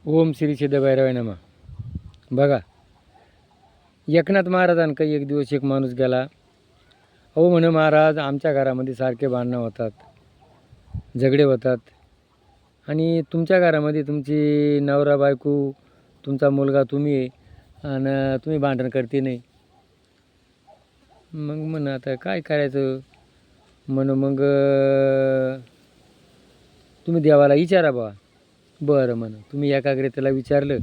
ओम श्री सिद्धभैरवाय नमः. बघा, एकनाथ महाराजांका एक दिवस एक माणूस गेला. अहो म्हणे महाराज, आमच्या घरामध्ये सारखे भांडणं होतात, झगडे होतात, आणि तुमच्या घरामध्ये तुमची नवरा बायको, तुमचा मुलगा, तुम्ही आहे, आणि तुम्ही भांडण करते नाही. मग म्हण आता काय करायचं. मग तुम्ही देवाला विचारा बा. बरं म्हण, तुम्ही एकाग्रतेला विचारलं,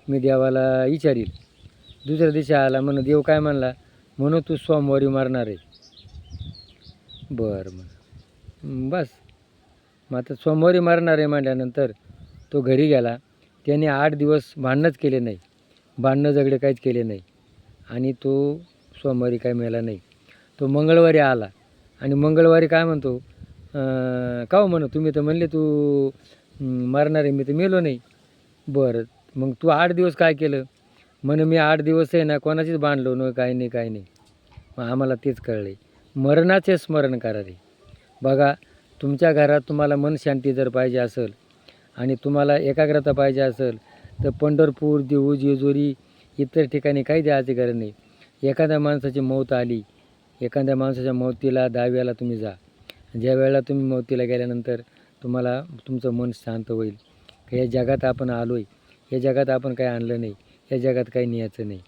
मी देवाला विचारील. दुसऱ्या दिवशी आला म्हण, देव काय म्हणला, म्हणून तू सोमवारी मारणार आहे. बरं म्हण, बस. मग आता सोमवारी मारणार आहे म्हटल्यानंतर तो घरी गेला. त्याने 8 दिवस भांडणंच केले नाही, भांडणं झगडे काहीच केले नाही, आणि तो सोमवारी काय मेला नाही. तो मंगळवारी आला, आणि मंगळवारी काय म्हणतो, का हो म्हणू, तुम्ही तर म्हणले तू मारणार आहे, मी तर मेलो नाही. बरं, मग तू 8 दिवस काय केलं. म्हणे मी 8 दिवस आहे ना कोणाचीच भांडलो नाही, काही नाही काही नाही. मग आम्हाला तेच कळले, मरणाचे स्मरण करा रे. बघा, तुमच्या घरात तुम्हाला मन शांती जर पाहिजे असेल, आणि तुम्हाला एकाग्रता पाहिजे असेल, तर पंढरपूर, देहू, जेजुरी इतर ठिकाणी काही द्यायची गरज नाही. एखाद्या माणसाची मौत आली, एखाद्या माणसाच्या मौतीला 10 वेळेला तुम्ही जा. ज्या वेळेला तुम्ही मौतीला गेल्यानंतर तुम्हाला तुमचं मन शांत होईल. या जगात आपण आलो आहे, या जगात आपण काही आणलं नाही, या जगात काही न्यायचं नाही.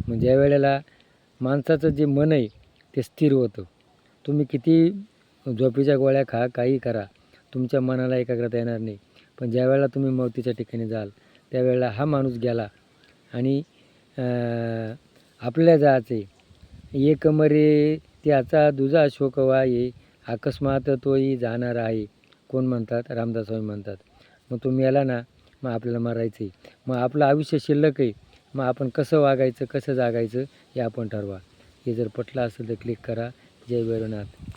मग ज्या वेळेला माणसाचं जे मन आहे ते स्थिर होतं. तुम्ही किती झोपेच्या गोळ्या खा, काही करा, तुमच्या मनाला एकाग्रता येणार नाही. पण ज्या वेळेला तुम्ही मौतीच्या ठिकाणी जाल, त्यावेळेला हा माणूस गेला, आणि आपल्याला जायचं आहे. एक मरे त्याचा दुजा शोक वाये, अकस्मात तोही जाणार आहे. कोण म्हणतात? रामदास स्वामी म्हणतात. मग तो मेला ना, मग आपल्याला मरायचं आहे. मग आपलं आयुष्य शिल्लक आहे. मग आपण कसं वागायचं, कसं जागायचं हे आपण ठरवा. हे जर पटलं असेल तर क्लिक करा. जय भैरवनाथ.